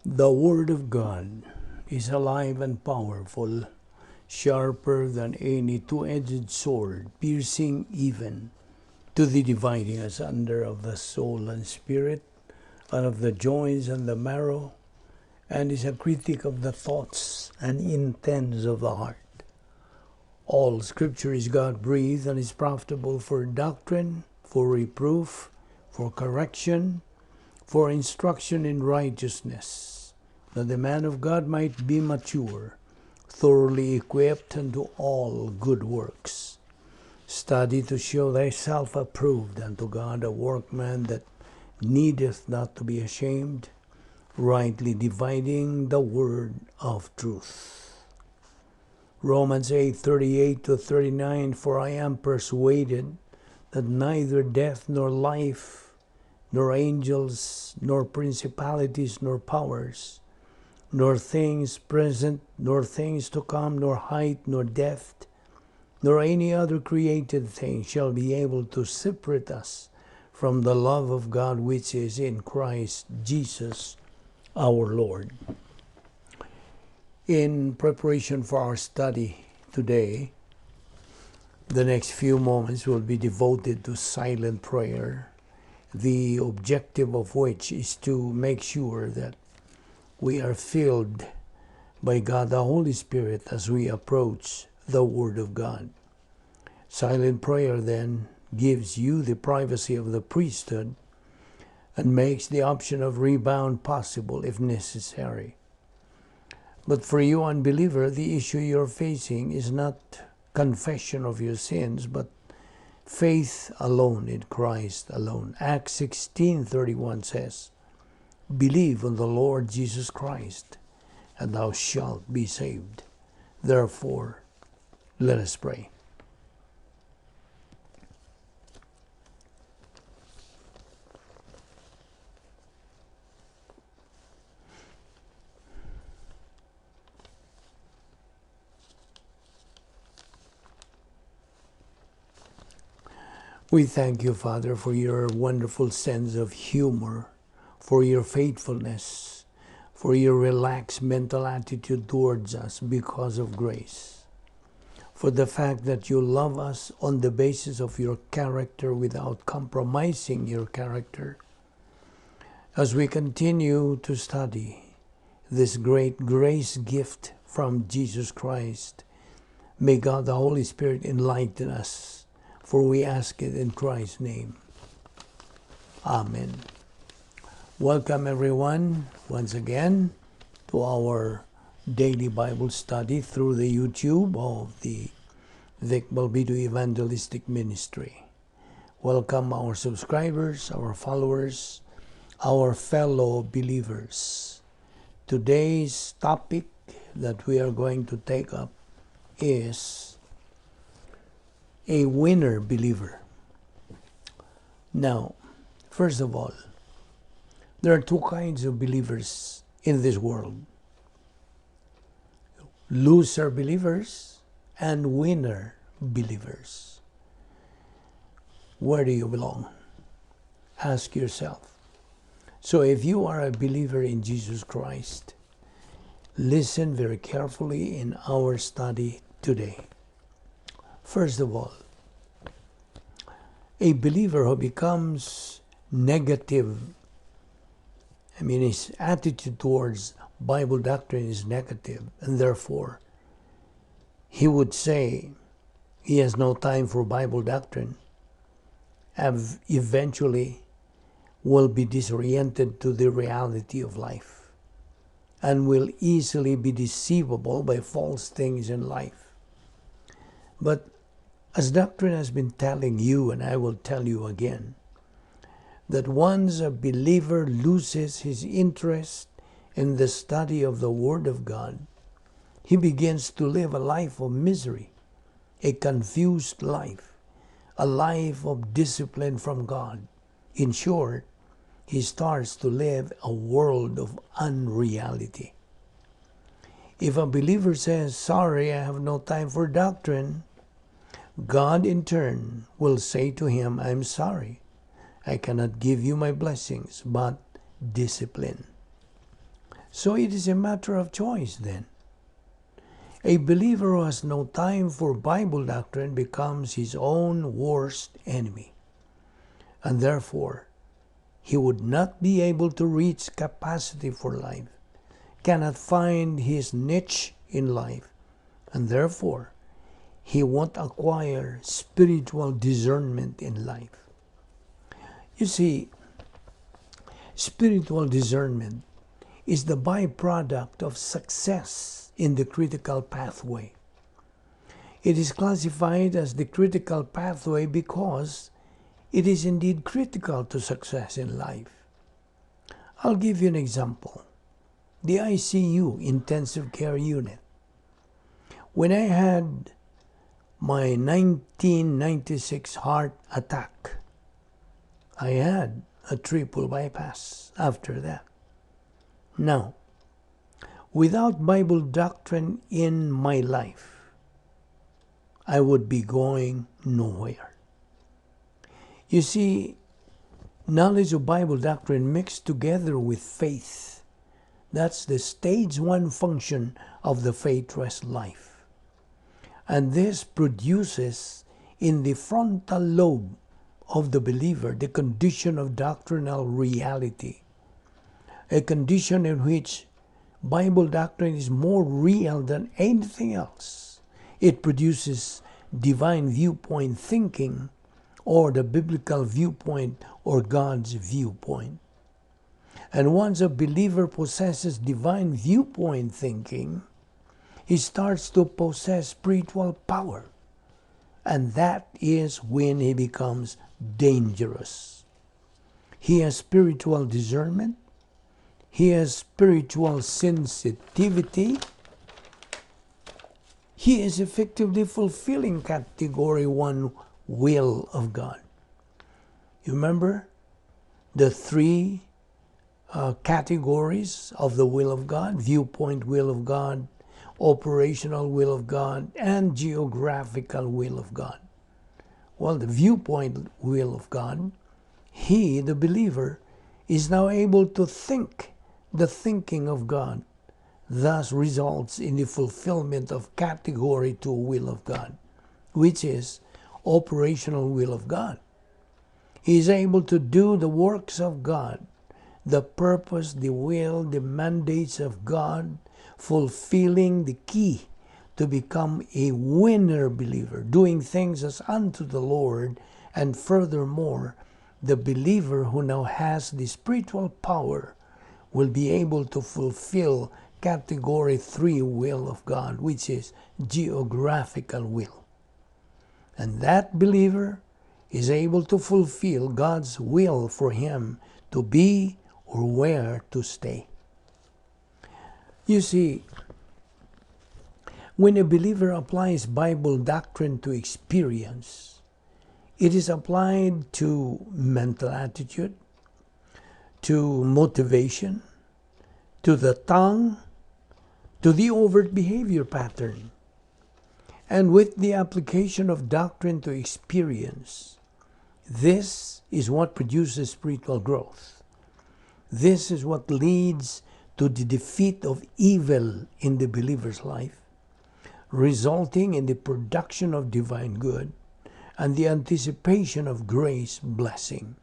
The Word of God is alive and powerful, sharper than any two-edged sword, piercing even to the dividing asunder of the soul and spirit, and of the joints and the marrow, and is a critic of the thoughts and intents of the heart. All Scripture is God-breathed and is profitable for doctrine, for reproof, for correction, for instruction in righteousness, that the man of God might be mature, thoroughly equipped unto all good works. Study to show thyself approved unto God, a workman that needeth not to be ashamed, rightly dividing the word of truth. Romans 8:38-39, for I am persuaded that neither death nor life, nor angels, nor principalities, nor powers, nor things present, nor things to come, nor height, nor depth, nor any other created thing shall be able to separate us from the love of God which is in Christ Jesus our Lord. In preparation for our study today, the next few moments will be devoted to silent prayer, the objective of which is to make sure that we are filled by God the Holy Spirit as we approach the Word of God. Silent prayer then gives you the privacy of the priesthood and makes the option of rebound possible if necessary. But for you, unbeliever, the issue you're facing is not confession of your sins, but faith alone in Christ alone. Acts 16:31 says, believe on the Lord Jesus Christ, and thou shalt be saved. Therefore, let us pray. We thank you, Father, for your wonderful sense of humor, for your faithfulness, for your relaxed mental attitude towards us because of grace, for the fact that you love us on the basis of your character without compromising your character. As we continue to study this great grace gift from Jesus Christ, may God the Holy Spirit enlighten us, for we ask it in Christ's name. Amen. Welcome everyone once again to our daily Bible study through the YouTube of the Balbido Evangelistic Ministry. Welcome our subscribers, our followers, our fellow believers. Today's topic that we are going to take up is a winner believer. Now, first of all, there are two kinds of believers in this world. Loser believers and winner believers. Where do you belong? Ask yourself. So if you are a believer in Jesus Christ, listen very carefully in our study today. First of all, a believer who becomes negative, his attitude towards Bible doctrine is negative, and therefore he would say he has no time for Bible doctrine, eventually will be disoriented to the reality of life and will easily be deceivable by false things in life. But as doctrine has been telling you, and I will tell you again, that once a believer loses his interest in the study of the Word of God, he begins to live a life of misery, a confused life, a life of discipline from God. In short, he starts to live a world of unreality. If a believer says, sorry, I have no time for doctrine, God in turn will say to him, I'm sorry, I cannot give you my blessings, but discipline. So it is a matter of choice then. A believer who has no time for Bible doctrine becomes his own worst enemy. And therefore, he would not be able to reach capacity for life, cannot find his niche in life, and therefore, he won't acquire spiritual discernment in life. You see, spiritual discernment is the byproduct of success in the critical pathway. It is classified as the critical pathway because it is indeed critical to success in life. I'll give you an example. The ICU, intensive care unit. When I had my 1996 heart attack, I had a triple bypass after that. Now, without Bible doctrine in my life, I would be going nowhere. You see, knowledge of Bible doctrine mixed together with faith, that's the stage 1 function of the faith rest life. And this produces in the frontal lobe of the believer the condition of doctrinal reality, a condition in which Bible doctrine is more real than anything else. It produces divine viewpoint thinking, or the biblical viewpoint, or God's viewpoint. And once a believer possesses divine viewpoint thinking, he starts to possess spiritual power. And that is when he becomes dangerous. He has spiritual discernment. He has spiritual sensitivity. He is effectively fulfilling category 1 will of God. You remember the 3 categories of the will of God: viewpoint will of God, operational will of God, and geographical will of God. Well, the viewpoint will of God, he, the believer, is now able to think the thinking of God, thus results in the fulfillment of category 2 will of God, which is operational will of God. He is able to do the works of God, the purpose, the will, the mandates of God, fulfilling the key to become a winner believer, doing things as unto the Lord, and furthermore, the believer who now has the spiritual power will be able to fulfill category 3 will of God, which is geographical will. And that believer is able to fulfill God's will for him to be or where to stay. You see, when a believer applies Bible doctrine to experience, it is applied to mental attitude, to motivation, to the tongue, to the overt behavior pattern. And with the application of doctrine to experience, this is what produces spiritual growth. This is what leads to the defeat of evil in the believer's life, resulting in the production of divine good and the anticipation of grace blessing.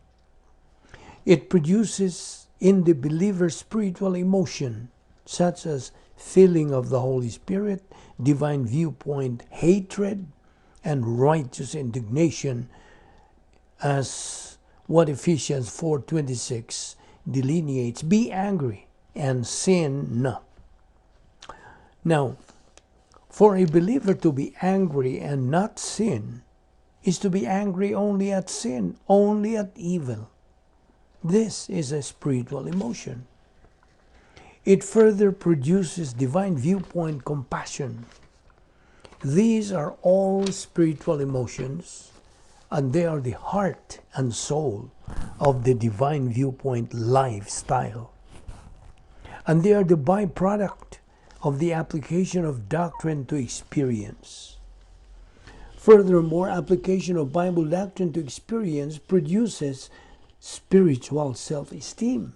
It produces in the believer spiritual emotion, such as filling of the Holy Spirit, divine viewpoint hatred, and righteous indignation, as what Ephesians 4:26 delineates. Be angry and sin not. Now, for a believer to be angry and not sin is to be angry only at sin, only at evil. This is a spiritual emotion. It further produces divine viewpoint compassion. These are all spiritual emotions, and they are the heart and soul of the divine viewpoint lifestyle. And they are the byproduct of the application of doctrine to experience. Furthermore, application of Bible doctrine to experience produces spiritual self-esteem.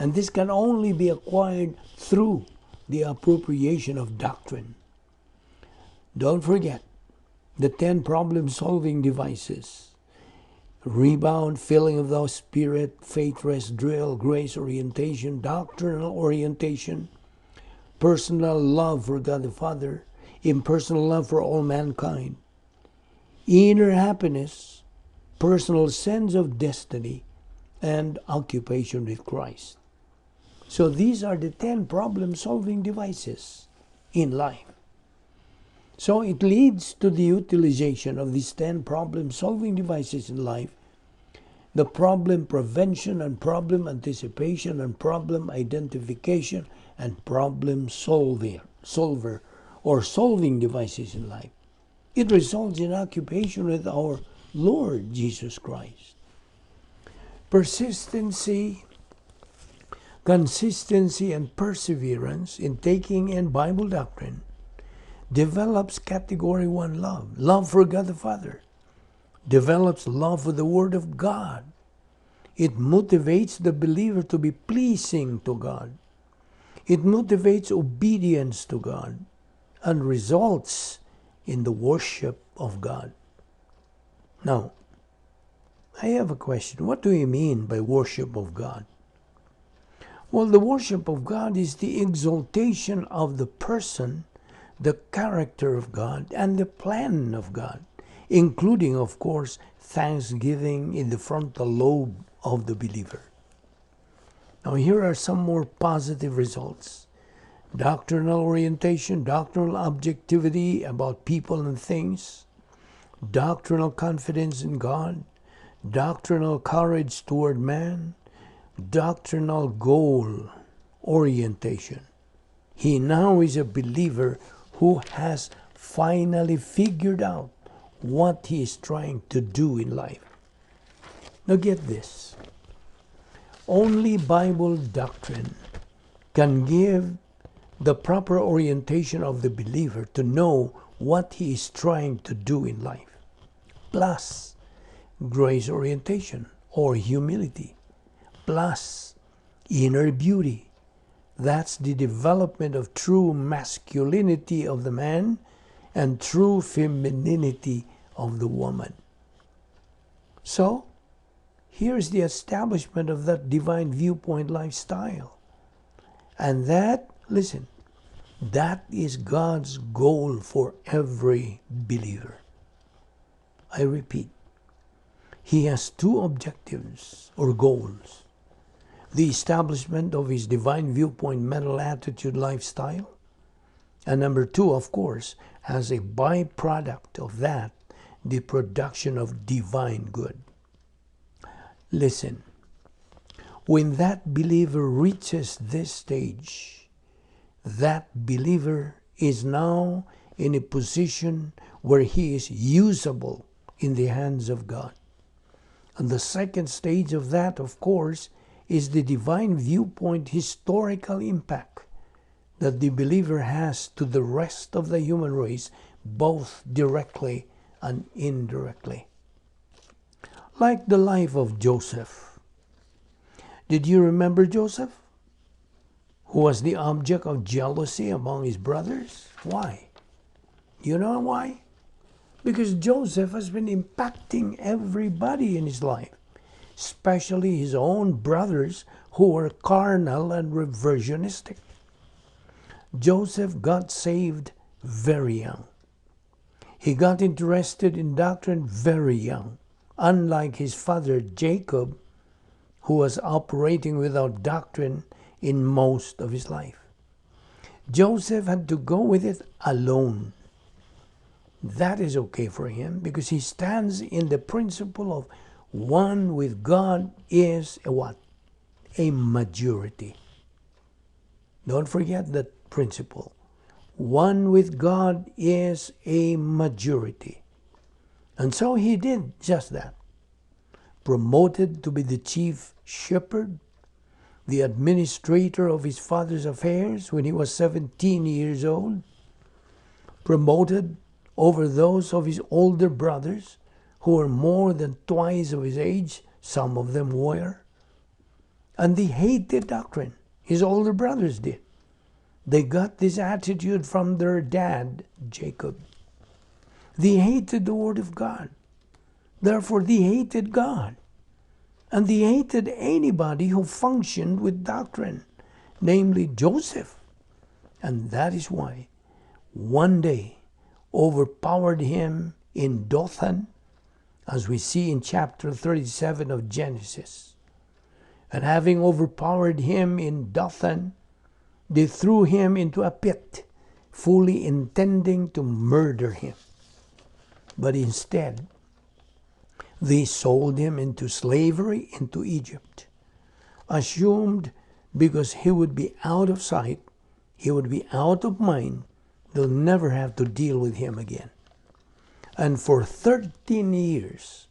And this can only be acquired through the appropriation of doctrine. Don't forget the 10 problem-solving devices: rebound, filling of the Spirit, faith, rest, drill, grace orientation, doctrinal orientation, personal love for God the Father, impersonal love for all mankind, inner happiness, personal sense of destiny, and occupation with Christ. So these are the 10 problem-solving devices in life. So it leads to the utilization of these 10 problem-solving devices in life: the problem prevention and problem anticipation and problem identification and problem solver or solving devices in life. It results in occupation with our Lord Jesus Christ. Persistency, consistency, and perseverance in taking in Bible doctrine develops category 1 love. Love for God the Father. Develops love for the Word of God. It motivates the believer to be pleasing to God. It motivates obedience to God and results in the worship of God. Now, I have a question. What do you mean by worship of God? Well, the worship of God is the exaltation of the person, the character of God, and the plan of God, including, of course, thanksgiving in the frontal lobe of the believer. Now, here are some more positive results: doctrinal orientation, doctrinal objectivity about people and things, doctrinal confidence in God, doctrinal courage toward man, doctrinal goal orientation. He now is a believer who has finally figured out what he is trying to do in life. Now get this. Only Bible doctrine can give the proper orientation of the believer to know what he is trying to do in life. Plus grace orientation or humility. Plus inner beauty. That's the development of true masculinity of the man and true femininity of the woman. So, here's the establishment of that divine viewpoint lifestyle. And that, listen, that is God's goal for every believer. I repeat, He has 2 objectives or goals: the establishment of his divine viewpoint mental attitude lifestyle, and number 2, of course, as a byproduct of that, the production of divine good. Listen, when that believer reaches this stage, that believer is now in a position where he is usable in the hands of God. And the second stage of that, of course, is the divine viewpoint historical impact that the believer has to the rest of the human race, both directly and indirectly. Like the life of Joseph. Did you remember Joseph, who was the object of jealousy among his brothers? Why? You know why? Because Joseph has been impacting everybody in his life, especially his own brothers who were carnal and reversionistic. Joseph got saved very young. He got interested in doctrine very young, unlike his father Jacob, who was operating without doctrine in most of his life. Joseph had to go with it alone. That is okay for him because he stands in the principle of one with God is a what? A majority. Don't forget that principle. One with God is a majority. And so he did just that. Promoted to be the chief shepherd, the administrator of his father's affairs when he was 17 years old. Promoted over those of his older brothers who were more than twice of his age, some of them were. And they hated doctrine. His older brothers did. They got this attitude from their dad, Jacob. They hated the Word of God. Therefore, they hated God. And they hated anybody who functioned with doctrine, namely Joseph. And that is why one day overpowered him in Dothan, as we see in chapter 37 of Genesis. And having overpowered him in Dothan, they threw him into a pit, fully intending to murder him. But instead, they sold him into slavery into Egypt, assumed because he would be out of sight, he would be out of mind, they'll never have to deal with him again. And for 13 years,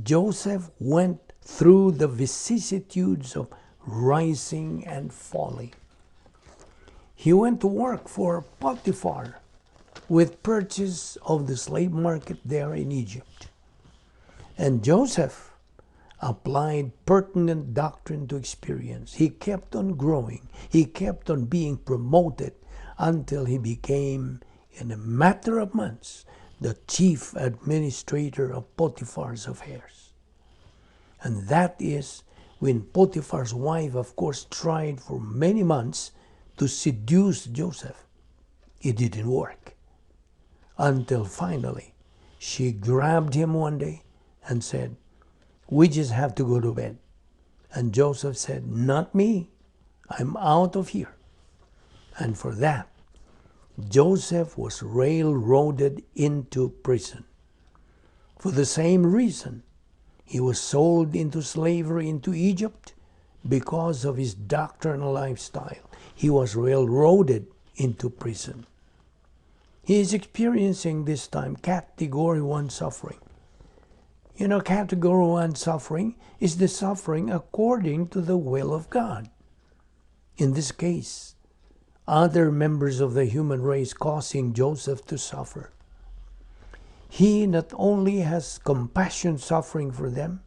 Joseph went through the vicissitudes of rising and falling. He went to work for Potiphar with purchase of the slave market there in Egypt. And Joseph applied pertinent doctrine to experience. He kept on growing. He kept on being promoted until he became, in a matter of months, the chief administrator of Potiphar's affairs. And that is when Potiphar's wife, of course, tried for many months to seduce Joseph. It didn't work. Until finally, she grabbed him one day and said, "We just have to go to bed." And Joseph said, "Not me. I'm out of here." And for that, Joseph was railroaded into prison. For the same reason, he was sold into slavery into Egypt because of his doctrinal lifestyle. He was railroaded into prison. He is experiencing this time category 1 suffering. You know, category 1 suffering is the suffering according to the will of God. In this case, other members of the human race causing Joseph to suffer. He not only has compassion suffering for them,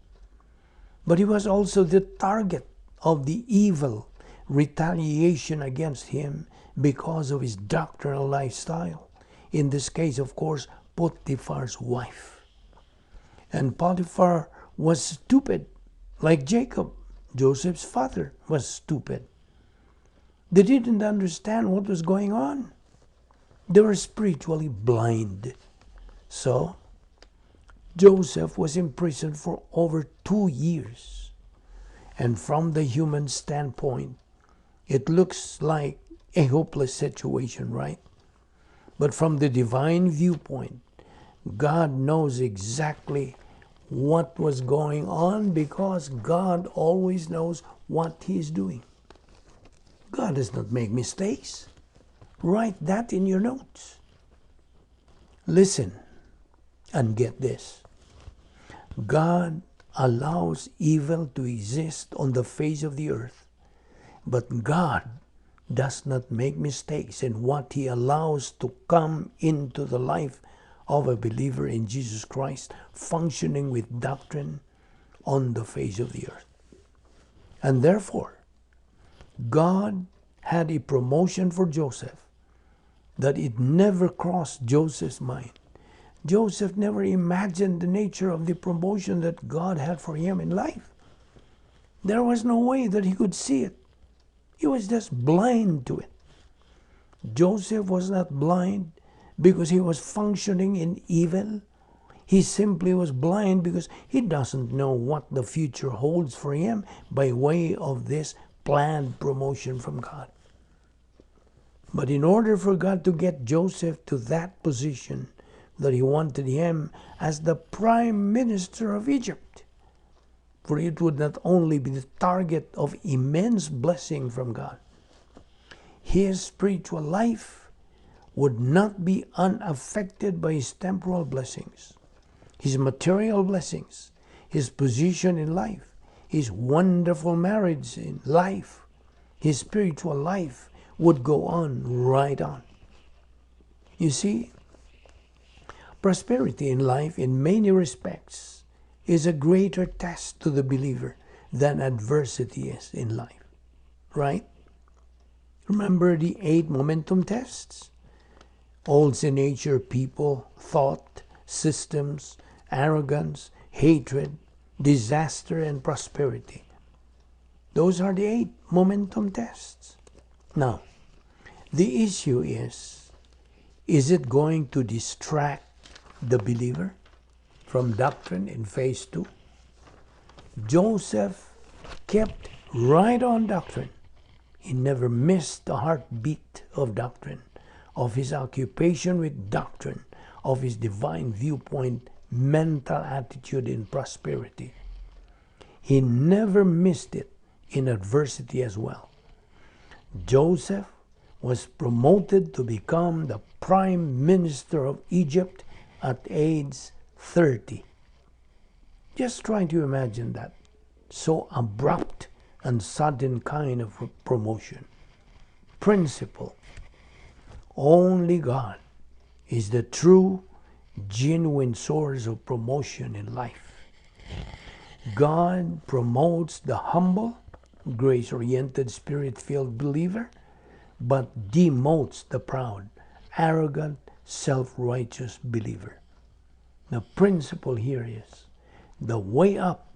but he was also the target of the evil retaliation against him because of his doctrinal lifestyle. In this case, of course, Potiphar's wife. And Potiphar was stupid, like Jacob. Joseph's father was stupid. They didn't understand what was going on. They were spiritually blind. So, Joseph was imprisoned for over 2 years. And from the human standpoint, it looks like a hopeless situation, right? But from the divine viewpoint, God knows exactly what was going on because God always knows what He is doing. God does not make mistakes. Write that in your notes. Listen and get this. God allows evil to exist on the face of the earth, but God does not make mistakes in what He allows to come into the life of a believer in Jesus Christ, functioning with doctrine on the face of the earth. And therefore, God had a promotion for Joseph that it never crossed Joseph's mind. Joseph never imagined the nature of the promotion that God had for him in life. There was no way that he could see it. He was just blind to it. Joseph was not blind because he was functioning in evil. He simply was blind because he doesn't know what the future holds for him by way of this planned promotion from God. But in order for God to get Joseph to that position, that He wanted him as the prime minister of Egypt, for it would not only be the target of immense blessing from God, his spiritual life would not be unaffected by his temporal blessings, his material blessings, his position in life, his wonderful marriage in life, his spiritual life would go on right on. You see, prosperity in life in many respects is a greater test to the believer than adversity is in life, right? Remember the 8 momentum tests? All sin nature, people, thought, systems, arrogance, hatred, disaster, and prosperity. Those are the 8 momentum tests. Now, the issue is it going to distract the believer from doctrine in phase 2? Joseph kept right on doctrine. He never missed a heartbeat of doctrine, of his occupation with doctrine, of his divine viewpoint, mental attitude in prosperity. He never missed it in adversity as well. Joseph was promoted to become the prime minister of Egypt at age 30. Just try to imagine that. So abrupt and sudden kind of promotion. Principle. Only God is the true, genuine source of promotion in life. God promotes the humble, grace-oriented, spirit-filled believer, but demotes the proud, arrogant, self-righteous believer. The principle here is the way up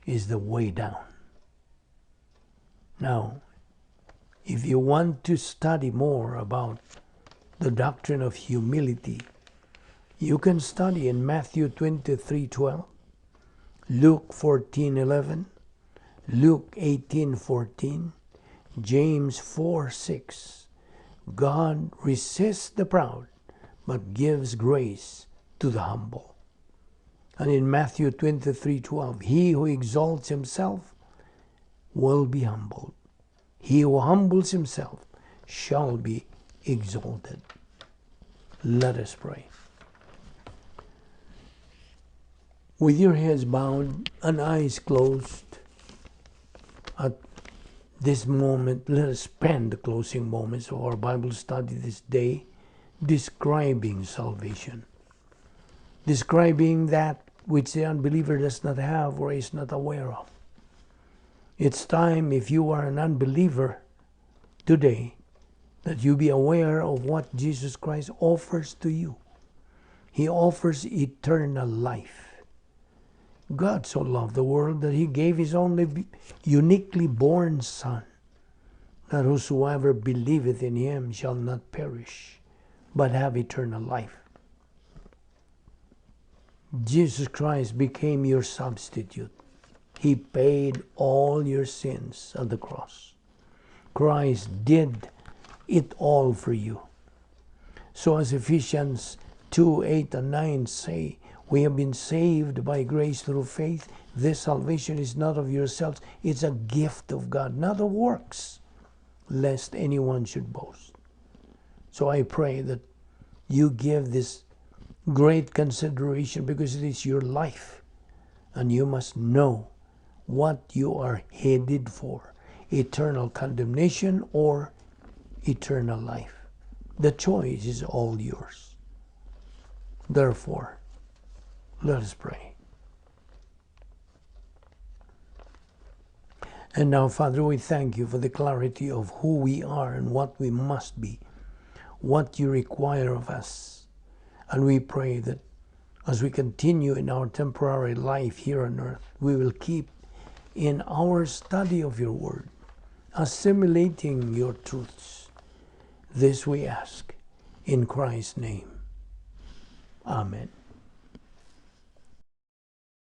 is the way down. Now, if you want to study more about the doctrine of humility, you can study in Matthew 23:12, Luke 14:11, Luke 18:14, James 4:6. God resists the proud, but gives grace to the humble. And in Matthew 23:12, he who exalts himself will be humbled. He who humbles himself shall be exalted. Let us pray. With your heads bowed and eyes closed, at this moment, let us spend the closing moments of our Bible study this day describing salvation. Describing that which the unbeliever does not have or is not aware of. It's time, if you are an unbeliever today, that you be aware of what Jesus Christ offers to you. He offers eternal life. God so loved the world that he gave his only uniquely born Son, that whosoever believeth in him shall not perish, but have eternal life. Jesus Christ became your substitute. He paid all your sins at the cross. Christ did it all for you. So as Ephesians 2:8 and 9 say, we have been saved by grace through faith. This salvation is not of yourselves. It's a gift of God, not of works, lest anyone should boast. So I pray that you give this great consideration, because it is your life. And you must know what you are headed for. Eternal condemnation or eternal life. The choice is all yours. Therefore, let us pray. And now, Father, we thank you for the clarity of who we are and what we must be, what you require of us. And we pray that as we continue in our temporary life here on earth, we will keep in our study of your word, assimilating your truths. This we ask in Christ's name. Amen.